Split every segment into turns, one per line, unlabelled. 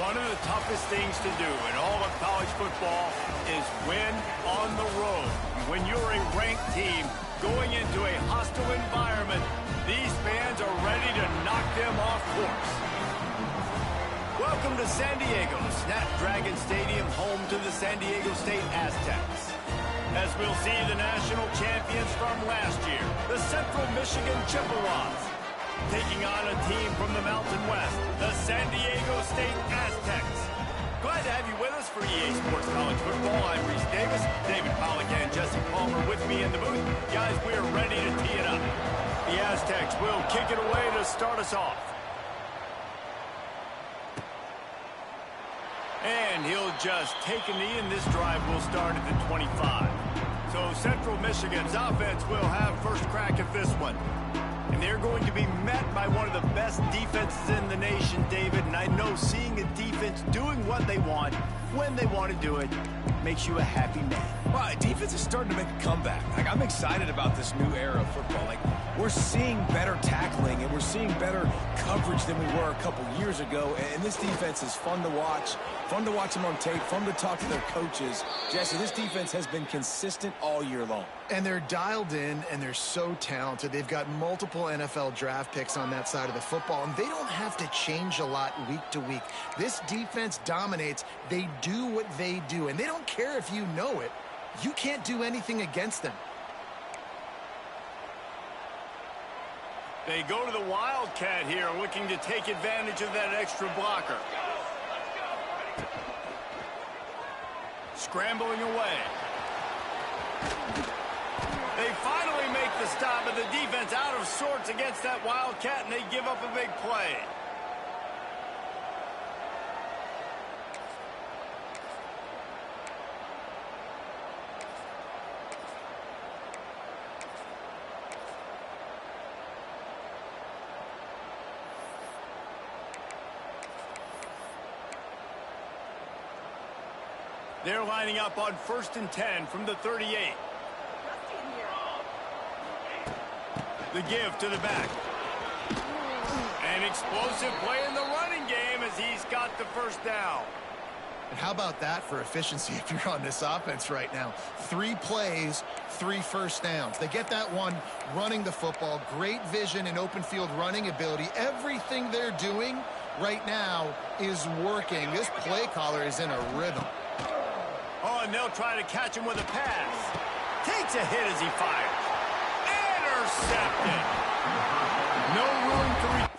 One of the toughest things to do in all of college football is win on the road. When you're a ranked team going into a hostile environment, these fans are ready to knock them off course. Welcome to San Diego, Snapdragon Stadium, home to the San Diego State Aztecs. As we'll see the national champions from last year, the Central Michigan Chippewas, taking on a team from the Mountain West, the San Diego State Aztecs. Glad to have you with us for EA Sports College Football. I'm Reese Davis, David Pollack and Jesse Palmer with me in the booth. Guys, we're ready to tee it up. The Aztecs will kick it away to start us off. And he'll just take a knee, and this drive will start at the 25. So Central Michigan's offense will have first crack at this one. And they're going to be met by one of the best defenses in the nation, David. And I know seeing a defense doing what they want, when they want to do it, makes you a happy man.
Well, defense is starting to make a comeback. I'm excited about this new era of football. We're seeing better tackling, and we're seeing better coverage than we were a couple years ago. And this defense is fun to watch them on tape, fun to talk to their coaches. Jesse, this defense has been consistent all year long.
And they're dialed in, and they're so talented. They've got multiple NFL draft picks on that side of the football, and they don't have to change a lot week to week. This defense dominates. They do what they do, and they don't care if you know it. You can't do anything against them.
They go to the Wildcat here, looking to take advantage of that extra blocker. Scrambling away. They finally make the stop, but the defense out of sorts against that Wildcat, and they give up a big play. They're lining up on 1st and 10 from the 38. The give to the back. An explosive play in the running game as he's got the first down.
And how about that for efficiency if you're on this offense right now? 3 plays, 3 first downs. They get that one running the football. Great vision and open field running ability. Everything they're doing right now is working. This play caller is in a rhythm.
Oh, and they'll try to catch him with a pass. Takes a hit as he fires. Intercepted. No room to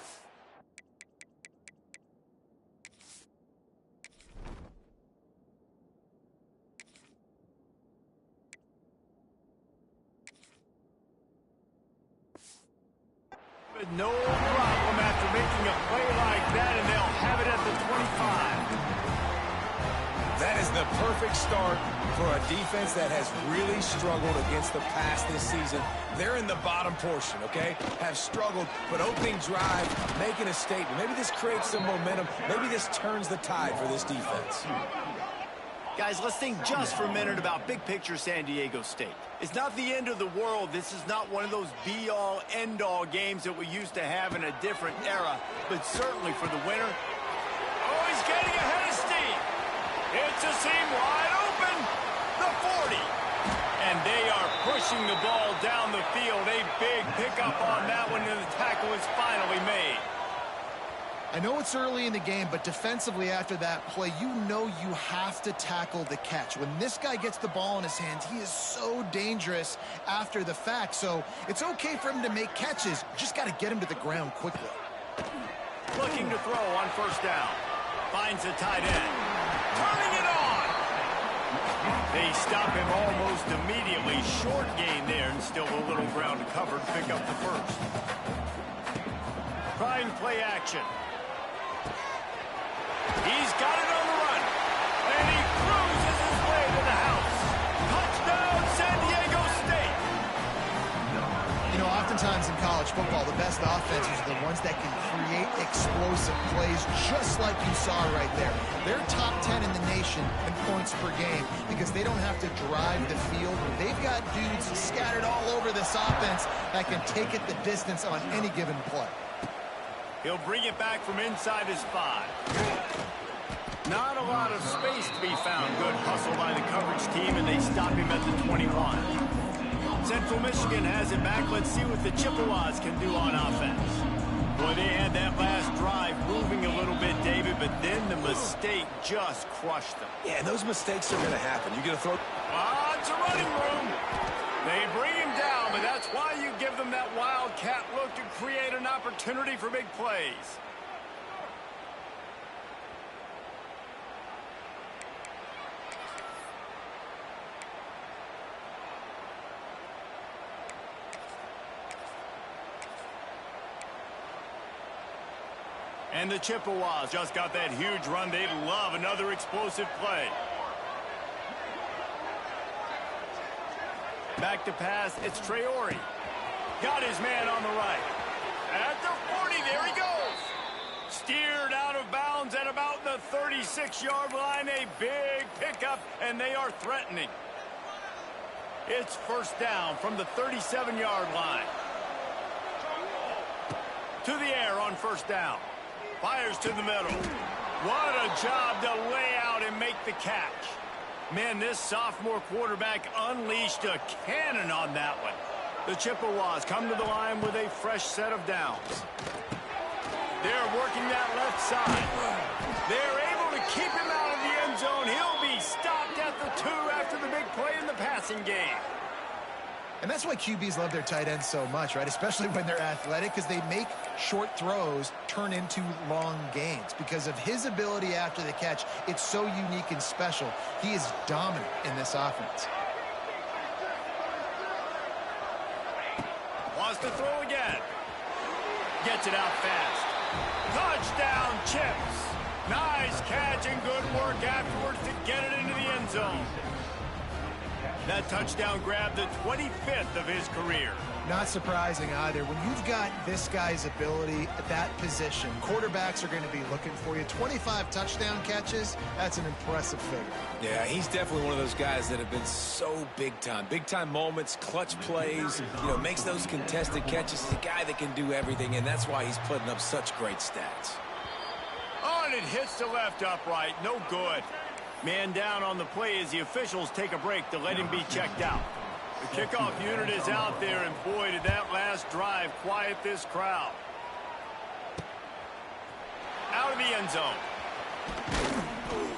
no problem after making a play like that, and they'll have it at the 25.
That is the perfect start for a defense that has really struggled against the pass this season. They're in the bottom portion, okay? Have struggled, but opening drive, making a statement. Maybe this creates some momentum. Maybe this turns the tide for this defense.
Guys, let's think just for a minute about big picture San Diego State. It's not the end of the world. This is not one of those be-all, end-all games that we used to have in a different era, but certainly for the winner. Oh, he's getting ahead of steam. It's a seam wide open. The 40. And they are pushing the ball down the field. A big pickup on that one, and the tackle is finally made.
I know it's early in the game, but defensively after that play, you know you have to tackle the catch. When this guy gets the ball in his hands, he is so dangerous after the fact. So it's okay for him to make catches. You just got to get him to the ground quickly.
Looking to throw on first down. Finds the tight end. Turning it on. They stop him almost immediately. Short gain there, and still a little ground to cover to pick up the first. Trying play action. He's got it on the run. And he cruises his way to the house. Touchdown, San Diego State.
You know, oftentimes in college football, the best offenses are the ones that can create explosive plays, just like you saw right there. They're top 10 in the nation in points per game because they don't have to drive the field. They've got dudes scattered all over this offense that can take it the distance on any given play.
He'll bring it back from inside his 5. Not a lot of space to be found. Good hustle by the coverage team, and they stop him at the 21. Central Michigan has it back. Let's see what the Chippewas can do on offense. Boy, they had that last drive moving a little bit, David, but then the mistake just crushed them.
Yeah, and those mistakes are going to happen. You're going to throw...
Lots of running room. They bring him down, but that's why you give them that wildcat look to create an opportunity for big plays. And the Chippewas just got that huge run. They'd love another explosive play. Back to pass, it's Traore. Got his man on the right. At the 40, there he goes. Steered out of bounds at about the 36-yard line. A big pickup, and they are threatening. It's first down from the 37-yard line. To the air on first down. Fires to the middle. What a job to lay out and make the catch. Man, this sophomore quarterback unleashed a cannon on that one. The Chippewas come to the line with a fresh set of downs. They're working that left side. They're able to keep him out of the end zone. He'll be stopped at the 2 after the big play in the passing game.
And that's why QBs love their tight ends so much, right? Especially when they're athletic, because they make short throws turn into long gains. Because of his ability after the catch, it's so unique and special. He is dominant in this offense.
Wants to throw again. Gets it out fast. Touchdown, Chips. Nice catch and good work afterwards to get it into the end zone. That touchdown grabbed the 25th of his career.
Not surprising either. When you've got this guy's ability at that position, quarterbacks are going to be looking for you. 25 touchdown catches, that's an impressive figure.
Yeah, he's definitely one of those guys that have been so big time. Big time moments, clutch plays, makes those contested catches. He's a guy that can do everything, and that's why he's putting up such great stats.
Oh, and it hits the left upright. No good. Man down on the play as the officials take a break to let him be checked out. The kickoff unit is out there, and boy, did that last drive quiet this crowd. Out of the end zone.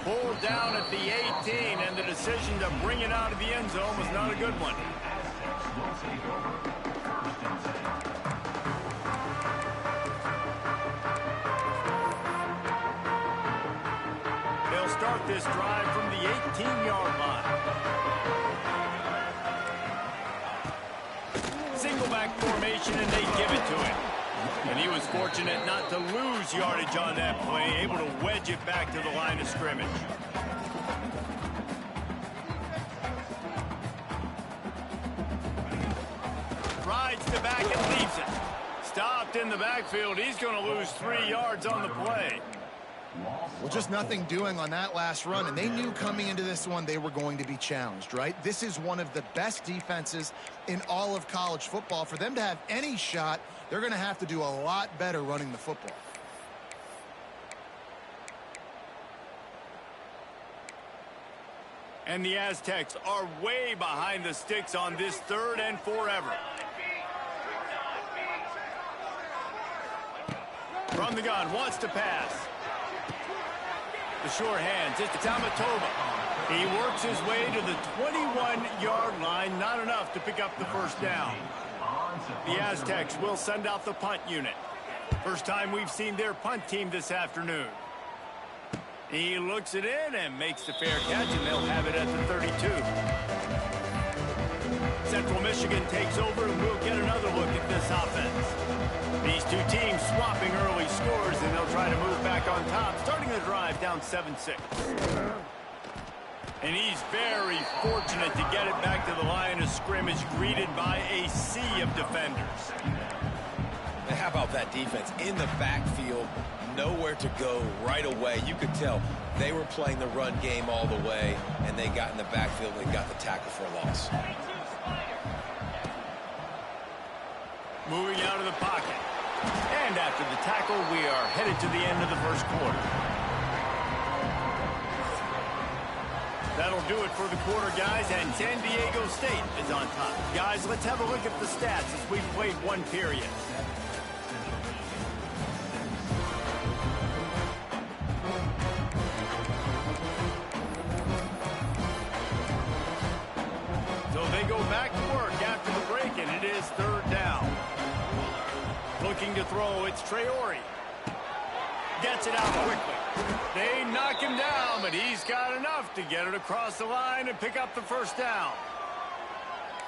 Pulled down at the 18, and the decision to bring it out of the end zone was not a good one. They'll start this drive from the 18-yard line. Single back formation, and they give it to him. And he was fortunate not to lose yardage on that play, able to wedge it back to the line of scrimmage. Rides the back and leaves it. Stopped in the backfield. He's going to lose 3 yards on the play.
Well, just nothing doing on that last run, and they knew coming into this one they were going to be challenged, right? This is one of the best defenses in all of college football. For them to have any shot, they're going to have to do a lot better running the football.
And the Aztecs are way behind the sticks on this 3rd and forever. From the gun, wants to pass. The short hands, it's Tamatoba. He works his way to the 21-yard line, not enough to pick up the first down. The Aztecs will send out the punt unit. First time we've seen their punt team this afternoon. He looks it in and makes the fair catch, and they'll have it at the 32. Central Michigan takes over, and we'll get another look at this offense. These two teams swapping early scores, and they'll try to move back on top, starting the drive down 7-6. And he's very fortunate to get it back to the line of scrimmage, greeted by a sea of defenders.
And how about that defense in the backfield, nowhere to go right away. You could tell they were playing the run game all the way, and they got in the backfield and got the tackle for a loss.
Moving out of the pocket. And after the tackle, we are headed to the end of the first quarter. That'll do it for the quarter, guys, and San Diego State is on top. Guys, let's have a look at the stats as we've played one period. So they go back to work after the break, and it is third down. Looking to throw, it's Traore. Gets it out quickly. They knock him down, but he's got enough to get it across the line and pick up the first down.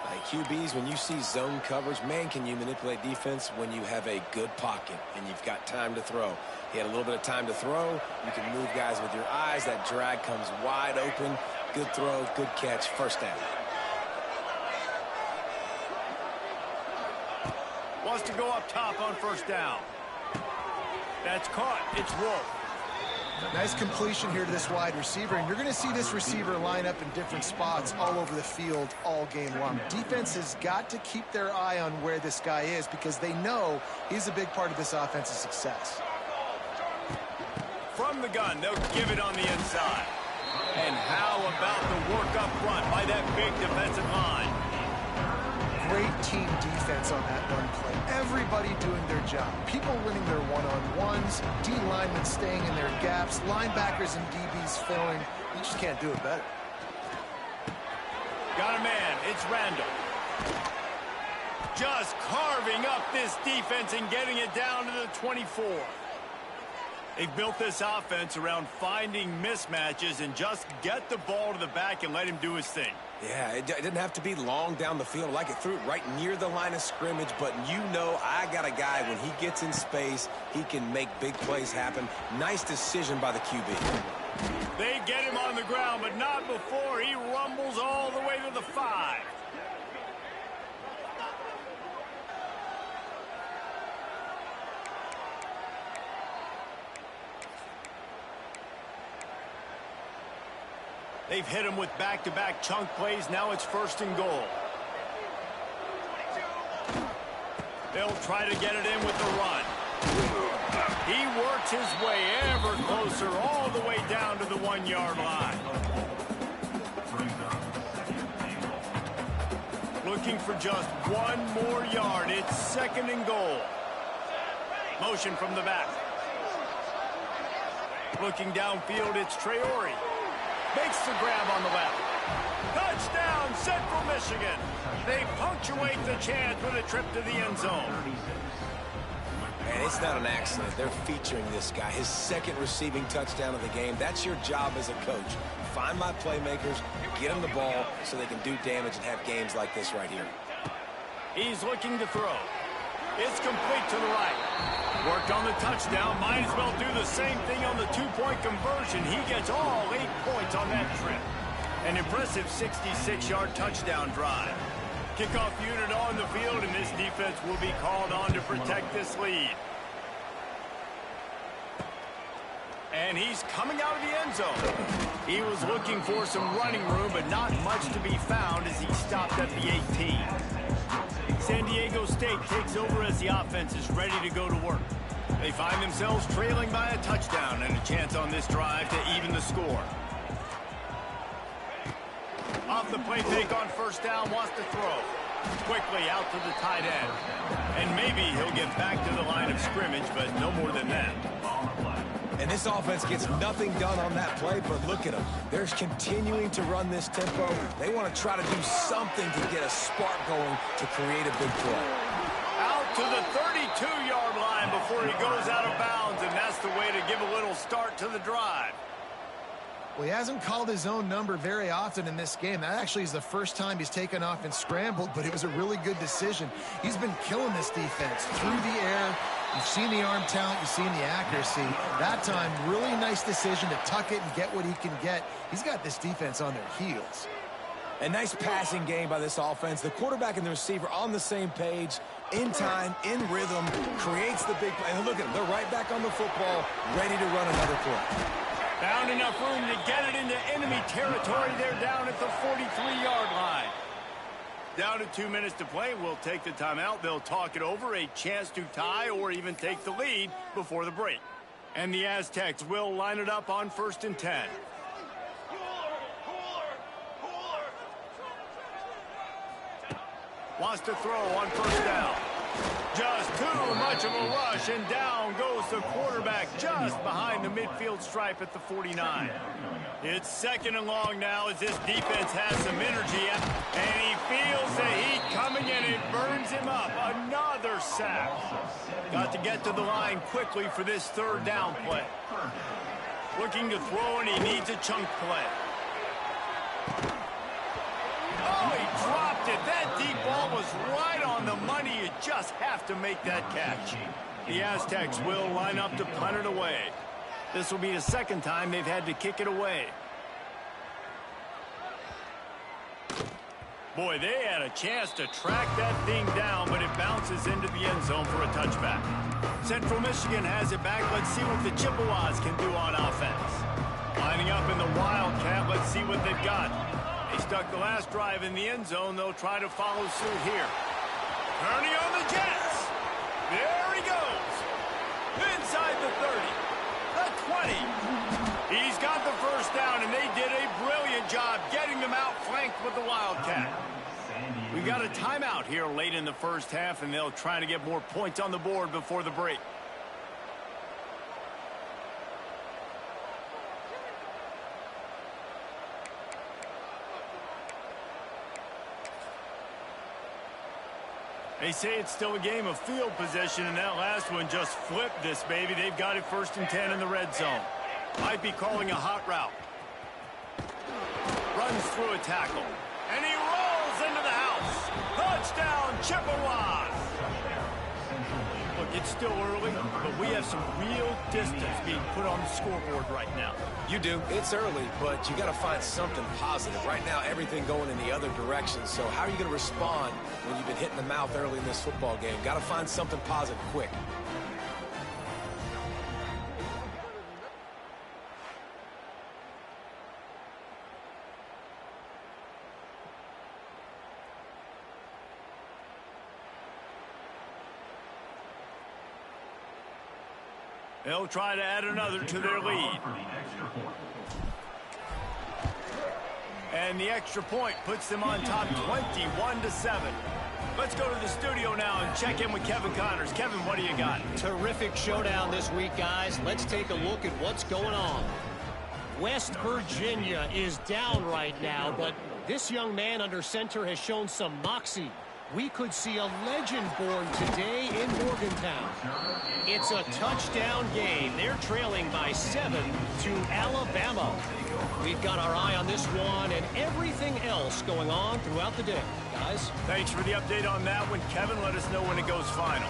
Like QBs, when you see zone coverage, man, can you manipulate defense when you have a good pocket and you've got time to throw. He had a little bit of time to throw. You can move guys with your eyes. That drag comes wide open. Good throw, good catch, first down.
Wants to go up top on first down. That's caught. It's Wolf.
Nice completion here to this wide receiver, and you're going to see this receiver line up in different spots all over the field all game long. Defense has got to keep their eye on where this guy is because they know he's a big part of this offense's success.
From the gun, they'll give it on the inside. And how about the work up front by that big defensive line?
Great team defense on that one play. Everybody doing their job. People winning their one-on-ones, D linemen staying in their gaps, linebackers and DBs filling. You just can't do it better.
Got a man. It's Randall. Just carving up this defense and getting it down to the 24. They've built this offense around finding mismatches and just get the ball to the back and let him do his thing.
Yeah, it didn't have to be long down the field. Like it threw it right near the line of scrimmage, but you know I got a guy, when he gets in space, he can make big plays happen. Nice decision by the QB.
They get him on the ground, but not before he rumbles all the way to the 5. They've hit him with back-to-back chunk plays. Now it's first and goal. They'll try to get it in with the run. He works his way ever closer all the way down to the 1-yard line. Looking for just one more yard. It's second and goal. Motion from the back. Looking downfield, it's Traore. Makes the grab on the left. Touchdown, Central Michigan. They punctuate the chance with a trip to the end zone.
And it's not an accident. They're featuring this guy. His second receiving touchdown of the game. That's your job as a coach. Find my playmakers, get them the ball so they can do damage and have games like this right here.
He's looking to throw. It's complete to the right. Worked on the touchdown. Might as well do the same thing on the 2-point conversion. He gets all 8 points on that trip. An impressive 66-yard touchdown drive. Kickoff unit on the field, and this defense will be called on to protect this lead. And he's coming out of the end zone. He was looking for some running room, but not much to be found as he stopped at the 18. San Diego State takes over as the offense is ready to go to work. They find themselves trailing by a touchdown and a chance on this drive to even the score. Off the play fake on first down, wants to throw. Quickly out to the tight end. And maybe he'll get back to the line of scrimmage, but no more than that.
And this offense gets nothing done on that play, but look at them. They're continuing to run this tempo. They want to try to do something to get a spark going to create a big play.
Out to the 32-yard line before he goes out of bounds, and that's the way to give a little start to the drive.
Well, he hasn't called his own number very often in this game. That actually is the first time he's taken off and scrambled, but it was a really good decision. He's been killing this defense through the air. You've seen the arm talent, you've seen the accuracy. That time, really nice decision to tuck it and get what he can get. He's got this defense on their heels.
A nice passing game by this offense. The quarterback and the receiver on the same page, in time, in rhythm, creates the big play. And look at them, they're right back on the football, ready to run another play.
Found enough room to get it into enemy territory. They're down at the 43-yard line. Down to 2 minutes to play. We'll take the timeout. They'll talk it over. A chance to tie or even take the lead before the break. And the Aztecs will line it up on 1st and 10. Wants to throw on first down. Just too much of a rush, and down goes the quarterback just behind the midfield stripe at the 49. It's second and long now as this defense has some energy, and he feels the heat coming, and it burns him up. Another sack. Got to get to the line quickly for this third down play. Looking to throw, and he needs a chunk play. Oh, he dropped it. That deep ball was right on the money. You just have to make that catch. The Aztecs will line up to punt it away. This will be the second time they've had to kick it away. Boy, they had a chance to track that thing down, but it bounces into the end zone for a touchback. Central Michigan has it back. Let's see what the Chippewas can do on offense. Lining up in the Wildcat. Let's see what they've got. They stuck the last drive in the end zone. They'll try to follow suit here. Turning on the Jets. There he goes. Inside the 30. The 20. He's got the first down, and they did a brilliant job getting them out flanked with the Wildcat. We got a timeout here late in the first half, and they'll try to get more points on the board before the break. They say it's still a game of field possession, and that last one just flipped this baby. They've got it 1st and 10 in the red zone. Might be calling a hot route. Runs through a tackle. And he rolls into the house. Touchdown, Chippewas! Look, it's still early, but we have some real distance being put on the scoreboard right now.
You do. It's early, but you got to find something positive. Right now, everything going in the other direction. So how are you going to respond when you've been hit in the mouth early in this football game? Got to find something positive quick.
They'll try to add another to their lead. And the extra point puts them on top 21-7. Let's go to the studio now and check in with Kevin Connors. Kevin, what do you got?
Terrific showdown this week, guys. Let's take a look at what's going on. West Virginia is down right now, but this young man under center has shown some moxie. We could see a legend born today in Morgantown. It's a touchdown game. They're trailing by 7 to Alabama. We've got our eye on this one and everything else going on throughout the day. Guys?
Thanks for the update on that one, Kevin. Let us know when it goes final.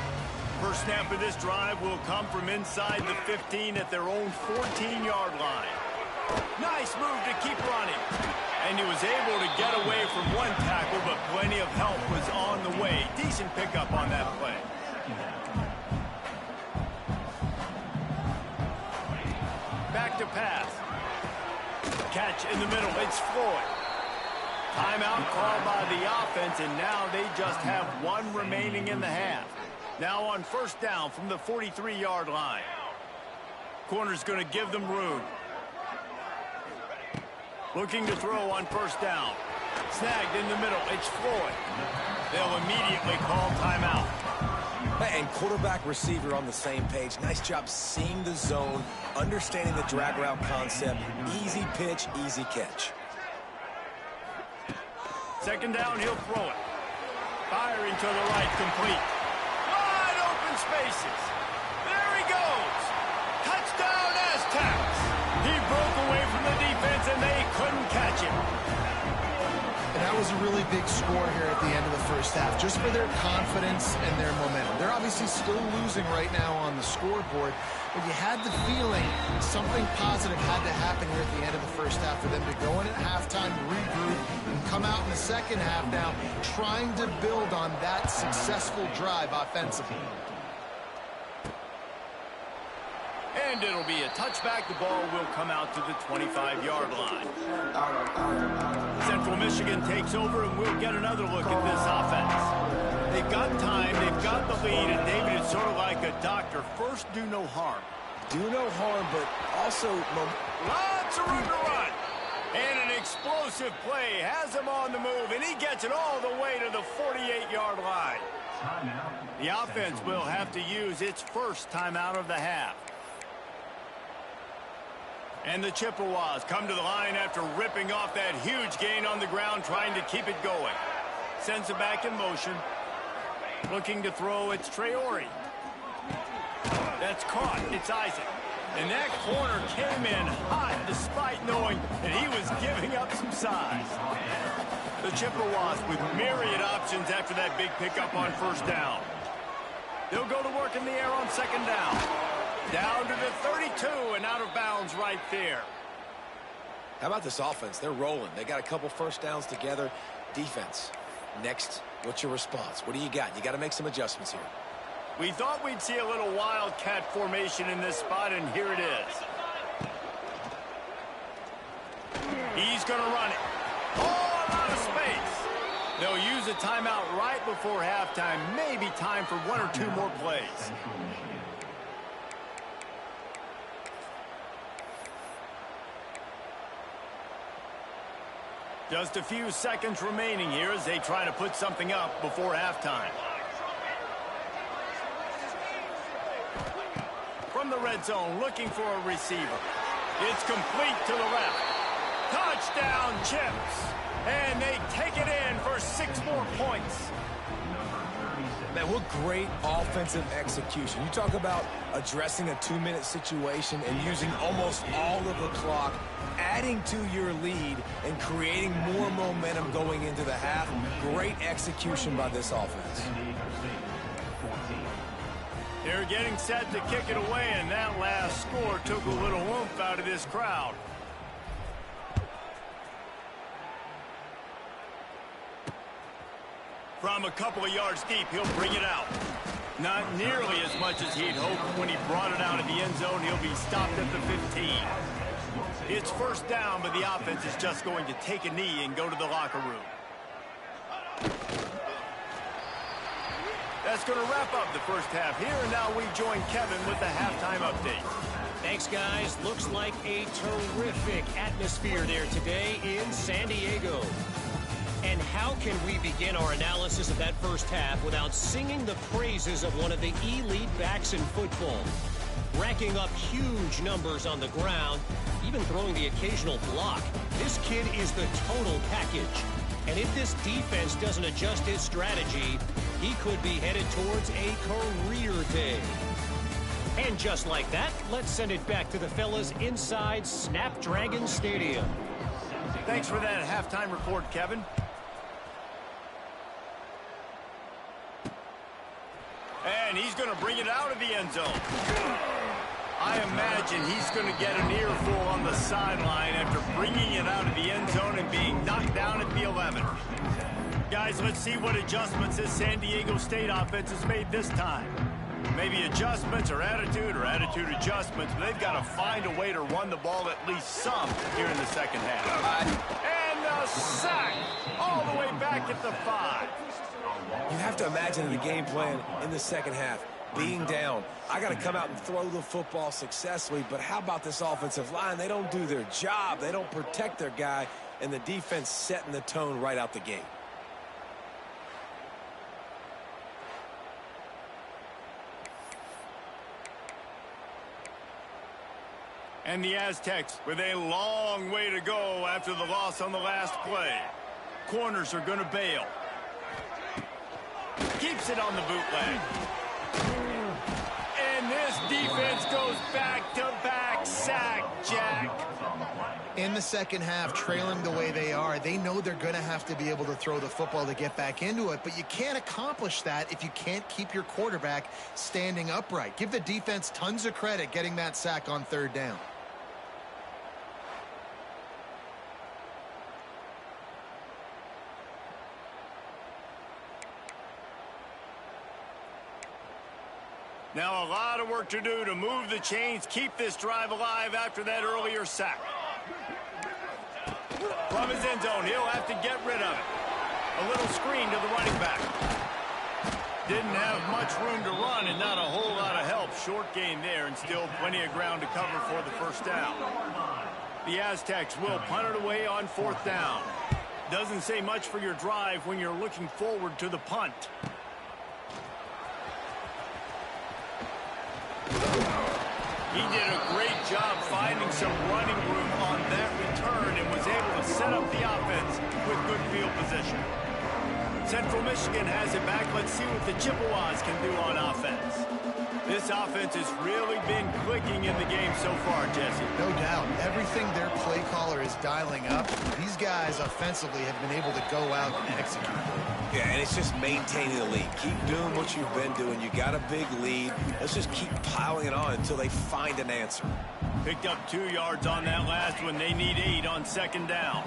First snap of this drive will come from inside the 15 at their own 14-yard line. Nice move to keep running. And he was able to get away from one tackle, but plenty of help was on the way. Decent pickup on that play. Back to pass. Catch in the middle. It's Floyd. Timeout called by the offense, and now they just have one remaining in the half. Now on first down from the 43-yard line. Corner's going to give them room. Looking to throw on first down. Snagged in the middle. It's Floyd. They'll immediately call timeout.
And quarterback receiver on the same page. Nice job seeing the zone, understanding the drag route concept. Easy pitch, easy catch.
Second down, he'll throw it. Firing to the right, complete. Wide open spaces. There he goes. Touchdown, Aztecs. He broke away from the defense, and they couldn't catch him.
And that was a really big score here at the end of the first half, just for their confidence and their momentum. They're obviously still losing right now on the scoreboard, but you had the feeling something positive had to happen here at the end of the first half for them to go in at halftime, regroup, and come out in the second half now trying to build on that successful drive offensively.
And it'll be a touchback. The ball will come out to the 25-yard line. Central Michigan takes over, and we'll get another look at this offense. They've got time, they've got the lead, and David, it's sort of like a doctor. First, do no harm.
Do no harm, but also...
Lots of room to run. And an explosive play, has him on the move, and he gets it all the way to the 48-yard line. The offense will have to use its first timeout of the half. And the Chippewas come to the line after ripping off that huge gain on the ground, trying to keep it going. Sends it back in motion. Looking to throw, it's Traore. That's caught. It's Isaac. And that corner came in hot despite knowing that he was giving up some size. The Chippewas with myriad options after that big pickup on first down. They'll go to work in the air on second down. Down to the 32 and out of bounds right there.
How about this offense? They're rolling. They got a couple first downs together. Defense. Next, what's your response? What do you got? You got to make some adjustments here.
We thought we'd see a little wildcat formation in this spot, and here it is. He's going to run it. Oh, a lot of space. They'll use a timeout right before halftime. Maybe time for one or two more plays. Just a few seconds remaining here as they try to put something up before halftime. From the red zone, looking for a receiver. It's complete to the left. Touchdown, Chips. And they take it in for 6 more points.
Man, what great offensive execution. You talk about addressing a 2-minute situation and using almost all of the clock, adding to your lead and creating more momentum going into the half. Great execution by this offense.
They're getting set to kick it away, and that last score took a little oomph out of this crowd. From a couple of yards deep, he'll bring it out. Not nearly as much as he'd hoped when he brought it out of the end zone. He'll be stopped at the 15. It's first down, but the offense is just going to take a knee and go to the locker room. That's going to wrap up the first half here, and now we join Kevin with the halftime update.
Thanks, guys. Looks like a terrific atmosphere there today in San Diego. And how can we begin our analysis of that first half without singing the praises of one of the elite backs in football? Racking up huge numbers on the ground, even throwing the occasional block. This kid is the total package. And if this defense doesn't adjust his strategy, he could be headed towards a career day. And just like that, let's send it back to the fellas inside Snapdragon Stadium.
Thanks for that halftime report, Kevin. And he's going to bring it out of the end zone. I imagine he's going to get an earful on the sideline after bringing it out of the end zone and being knocked down at the 11. Guys, let's see what adjustments this San Diego State offense has made this time. Maybe adjustments or attitude adjustments, but they've got to find a way to run the ball at least some here in the second half. And the sack all the way back at the 5.
You have to imagine the game plan in the second half. Being down, I got to come out and throw the football successfully, but how about this offensive line? They don't do their job. They don't protect their guy, and the defense setting the tone right out the gate.
And the Aztecs with a long way to go after the loss on the last play. Corners are going to bail. Keeps it on the bootleg. And this defense goes back-to-back sack, Jack.
In the second half, trailing the way they are, they know they're going to have to be able to throw the football to get back into it, but you can't accomplish that if you can't keep your quarterback standing upright. Give the defense tons of credit getting that sack on third down.
Now a lot of work to do to move the chains, keep this drive alive after that earlier sack. From his end zone, he'll have to get rid of it. A little screen to the running back. Didn't have much room to run and not a whole lot of help. Short gain there and still plenty of ground to cover for the first down. The Aztecs will punt it away on 4th down. Doesn't say much for your drive when you're looking forward to the punt. He did a great job finding some running room on that return and was able to set up the offense with good field position. Central Michigan has it back. Let's see what the Chippewas can do on offense. This offense has really been clicking in the game so far, Jesse.
No doubt. Everything their play caller is dialing up, these guys offensively have been able to go out and execute.
Yeah, and it's just maintaining the lead. Keep doing what you've been doing. You got a big lead. Let's just keep piling it on until they find an answer.
Picked up 2 yards on that last one. They need 8 on 2nd down.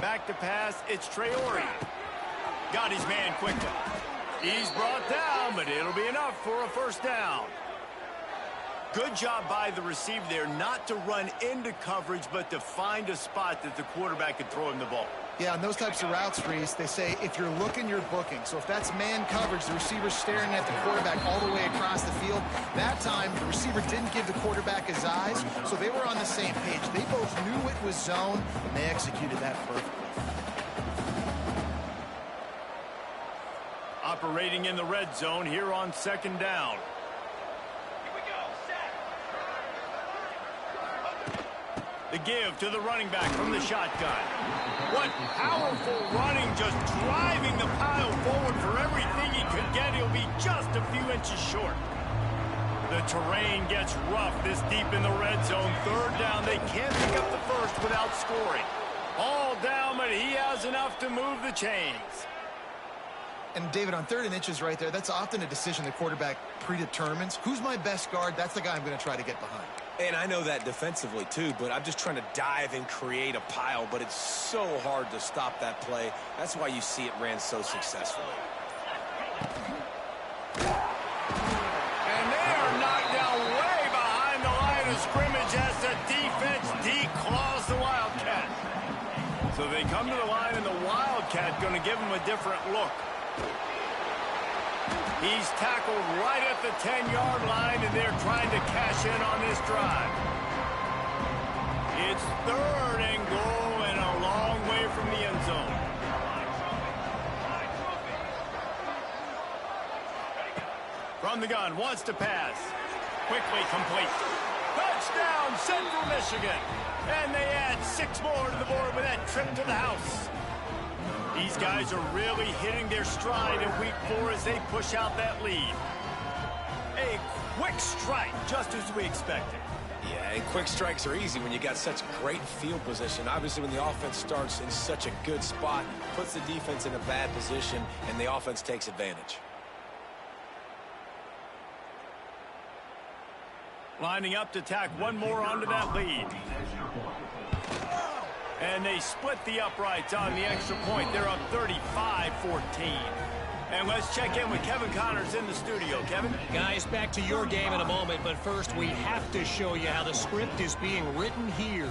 Back to pass, it's Traore. Got his man quickly. He's brought down, but it'll be enough for a 1st down. Good job by the receiver there, not to run into coverage, but to find a spot that the quarterback could throw him the ball.
Yeah, on those types of routes, Reese, they say if you're looking, you're booking. So if that's man coverage, the receiver's staring at the quarterback all the way across the field. That time, the receiver didn't give the quarterback his eyes, so they were on the same page. They both knew it was zone, and they executed that perfectly.
Operating in the red zone here on 2nd down. The give to the running back from the shotgun. What powerful running, just driving the pile forward for everything he could get. He'll be just a few inches short. The terrain gets rough this deep in the red zone. 3rd down, they can't pick up the first without scoring. All down, but he has enough to move the chains.
And, David, on 3rd and inches right there, that's often a decision the quarterback predetermines. Who's my best guard? That's the guy I'm going to try to get behind.
And I know that defensively, too, but I'm just trying to dive and create a pile, but it's so hard to stop that play. That's why you see it ran so successfully.
And they are knocked down way behind the line of scrimmage as the defense declaws the Wildcat. So they come to the line, and the Wildcat going to give them a different look. He's tackled right at the 10-yard line, and they're trying to cash in on this drive. It's 3rd and goal and a long way from the end zone. From the gun, wants to pass. Quickly complete. Touchdown, Central Michigan. And they add 6 more to the board with that trip to the house. These guys are really hitting their stride in week 4 as they push out that lead. A quick strike, just as we expected.
Yeah, and quick strikes are easy when you got such great field position. Obviously, when the offense starts in such a good spot, puts the defense in a bad position, and the offense takes advantage.
Lining up to tack one more onto that lead. And they split the uprights on the extra point. They're up 35-14. And let's check in with Kevin Connors in the studio. Kevin?
Guys, back to your game in a moment, but first we have to show you how the script is being written here.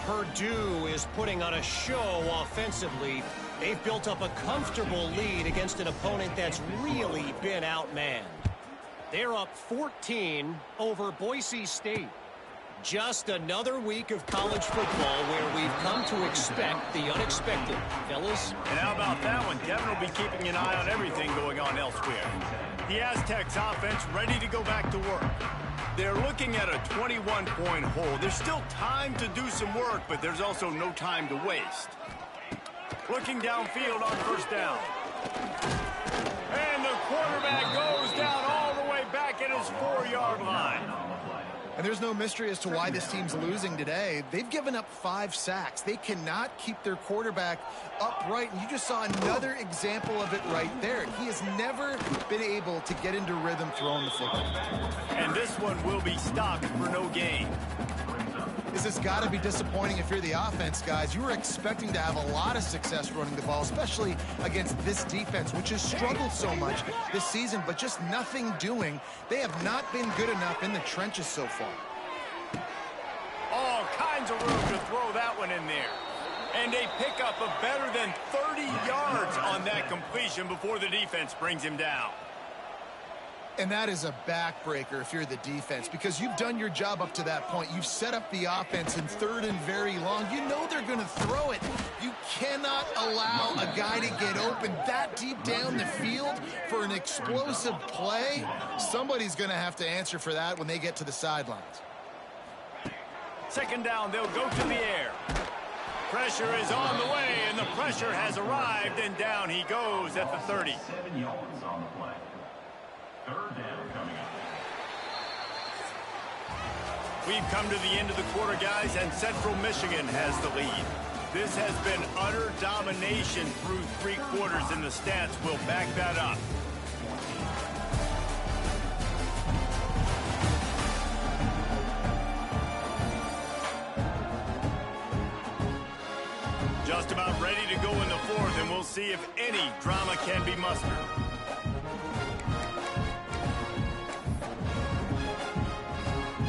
Purdue is putting on a show offensively. They've built up a comfortable lead against an opponent that's really been outmanned. They're up 14 over Boise State. Just another week of college football where we've come to expect the unexpected, fellas.
And how about that one? Kevin will be keeping an eye on everything going on elsewhere. The Aztecs offense ready to go back to work. They're looking at a 21-point hole. There's still time to do some work, but there's also no time to waste. Looking downfield on 1st down. And the quarterback goes down all the way back at his 4-yard line.
And there's no mystery as to why this team's losing today. They've given up 5 sacks. They cannot keep their quarterback upright. And you just saw another example of it right there. He has never been able to get into rhythm throwing the football.
And this one will be stopped for no gain.
This has got to be disappointing if you're the offense, guys. You were expecting to have a lot of success running the ball, especially against this defense, which has struggled so much this season, but just nothing doing. They have not been good enough in the trenches so far.
All kinds of room to throw that one in there. And they pick up a better than 30 yards on that completion before the defense brings him down.
And that is a backbreaker if you're the defense, because you've done your job up to that point. You've set up the offense in 3rd and very long. You know they're going to throw it. You cannot allow a guy to get open that deep down the field for an explosive play. Somebody's going to have to answer for that when they get to the sidelines.
2nd down, they'll go to the air. Pressure is on the way, and the pressure has arrived, and down he goes at the 30.
7 yards on the play. 3rd down coming up.
We've come to the end of the quarter, guys, and Central Michigan has the lead. This has been utter domination through 3 quarters, and the stats will back that up. Just about ready to go in the 4th, and we'll see if any drama can be mustered.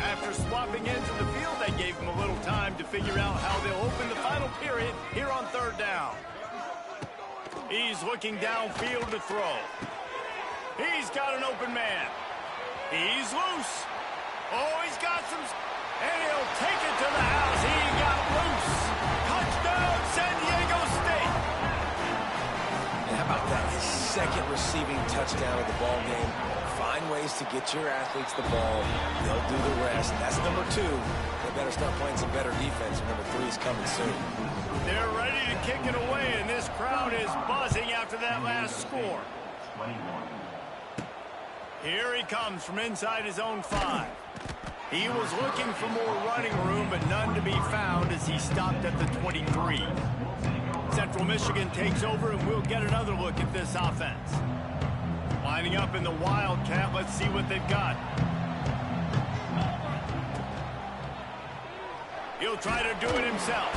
After swapping into the field, they gave him a little time to figure out how they'll open the final period here on 3rd down. He's looking downfield to throw. He's got an open man. He's loose. Oh, he's got some... And he'll take it to the house. He got loose. Touchdown, San Diego State.
And how about that? His 2nd receiving touchdown of the ball game. Find ways to get your athletes the ball. They'll do the rest. That's number 2. They better start playing some better defense. Number 3 is coming soon.
They're ready to kick it away, and this crowd is buzzing after that last score.
21.
Here he comes from inside his own 5. He was looking for more running room, but none to be found as he stopped at the 23. Central Michigan takes over, and we'll get another look at this offense. Lining up in the Wildcat, let's see what they've got. He'll try to do it himself.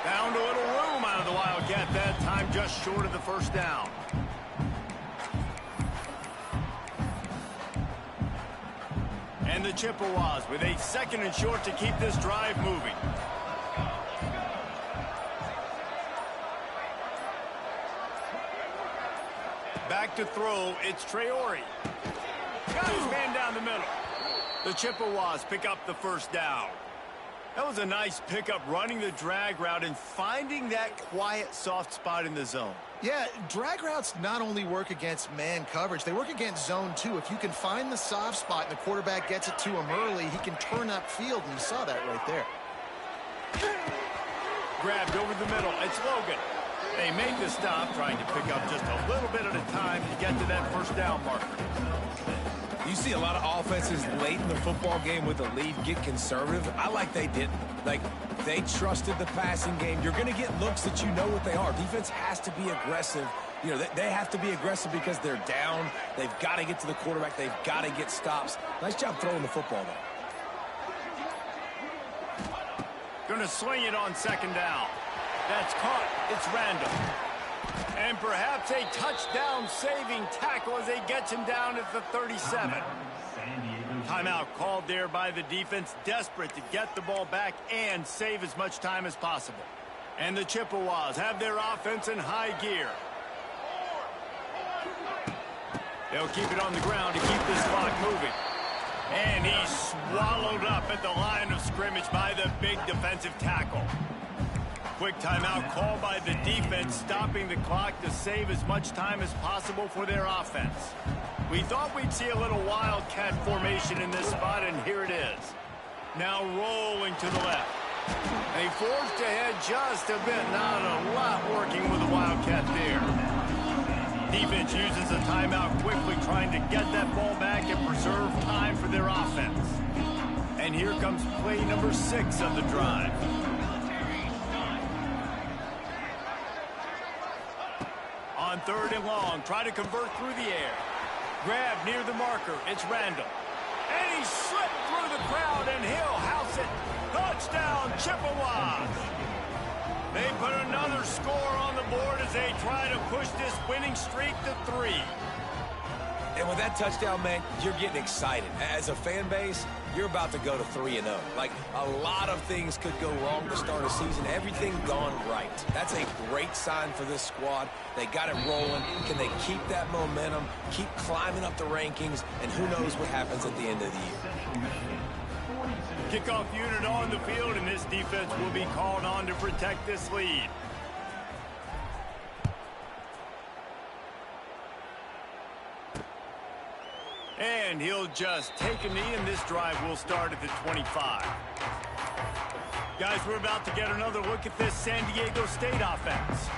Found a little room out of the Wildcat that time, just short of the 1st down. And the Chippewas with a 2nd and short to keep this drive moving. Back to throw, it's Traore. Got his man down the middle. The Chippewas pick up the 1st down. That was a nice pickup, running the drag route and finding that quiet, soft spot in the zone.
Yeah, drag routes not only work against man coverage, they work against zone too. If you can find the soft spot and the quarterback gets it to him early, he can turn upfield, and you saw that right there.
Grabbed over the middle. It's Logan. They make the stop, trying to pick up just a little bit at a time to get to that 1st down marker.
You see a lot of offenses late in the football game with a lead get conservative. I like they didn't. Like, they trusted the passing game. You're going to get looks that you know what they are. Defense has to be aggressive. You know, they have to be aggressive because they're down. They've got to get to the quarterback. They've got to get stops. Nice job throwing the football, though.
Going to swing it on 2nd down. That's caught. It's Randall. And perhaps a touchdown-saving tackle as they get him down at the 37. Timeout called there by the defense, desperate to get the ball back and save as much time as possible. And the Chippewas have their offense in high gear. They'll keep it on the ground to keep this clock moving. And he's swallowed up at the line of scrimmage by the big defensive tackle. Quick timeout called by the defense, stopping the clock to save as much time as possible for their offense. We thought we'd see a little Wildcat formation in this spot, and here it is. Now rolling to the left. They forged ahead just a bit, not a lot working with the Wildcat there. Defense uses a timeout quickly, trying to get that ball back and preserve time for their offense. And here comes play number 6 of the drive. On 3rd and long, try to convert through the air. Grab near the marker, it's Randall. And he slipped through the crowd, and he'll house it. Touchdown, Chippewas! They put another score on the board as they try to push this winning streak to 3.
And with that touchdown, man, you're getting excited. As a fan base, you're about to go to 3-0. Like, a lot of things could go wrong to start a season. Everything gone right. That's a great sign for this squad. They got it rolling. Can they keep that momentum, keep climbing up the rankings, and who knows what happens at the end of the year.
Kickoff unit on the field, and this defense will be called on to protect this lead. And he'll just take a knee, and this drive will start at the 25. Guys, we're about to get another look at this San Diego State offense.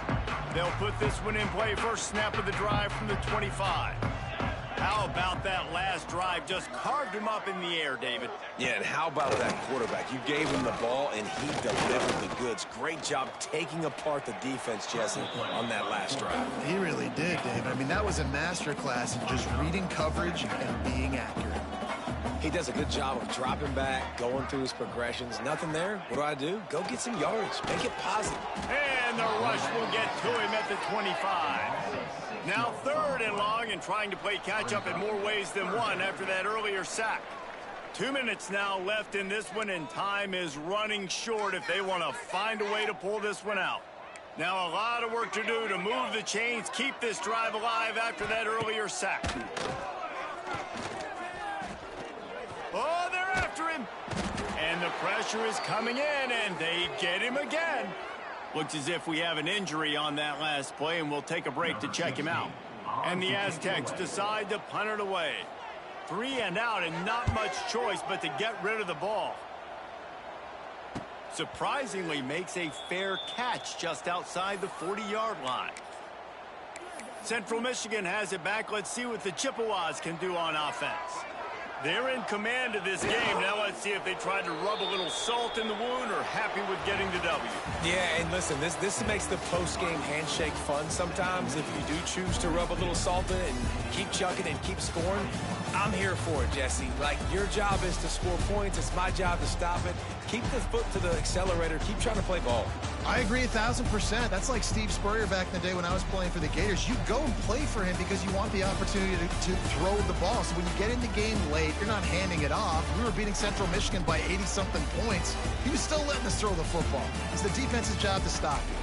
They'll put this one in play first snap of the drive from the 25. How about that last drive? Just carved him up in the air, David.
Yeah, and how about that quarterback? You gave him the ball, and he delivered the goods. Great job taking apart the defense, Jesse, on that last drive.
He really did, David. I mean, that was a masterclass in just reading coverage and being accurate.
He does a good job of dropping back, going through his progressions. Nothing there. What do? Go get some yardage. Make it positive.
And the rush will get to him at the 25. Now 3rd and long, and trying to play catch-up in more ways than one after that earlier sack. 2 minutes now left in this one, and time is running short if they want to find a way to pull this one out. Now a lot of work to do to move the chains, keep this drive alive after that earlier sack. Oh, they're after him. And the pressure is coming in, and they get him again. Looks as if we have an injury on that last play, and we'll take a break to check him out. And the Aztecs decide to punt it away. 3 and out, and not much choice but to get rid of the ball. Surprisingly makes a fair catch just outside the 40-yard line. Central Michigan has it back. Let's see what the Chippewas can do on offense. They're in command of this game. Now let's see if they try to rub a little salt in the wound or happy with getting the W.
Yeah, and listen, this makes the post-game handshake fun sometimes. If you do choose to rub a little salt in it and keep chucking and keep scoring, I'm here for it, Jesse. Like, your job is to score points. It's my job to stop it. Keep the foot to the accelerator. Keep trying to play ball.
I agree 1,000%. That's like Steve Spurrier back in the day when I was playing for the Gators. You go and play for him because you want the opportunity to throw the ball. So when you get in the game late, you're not handing it off. We were beating Central Michigan by 80-something points. He was still letting us throw the football. It's the defense's job to stop you.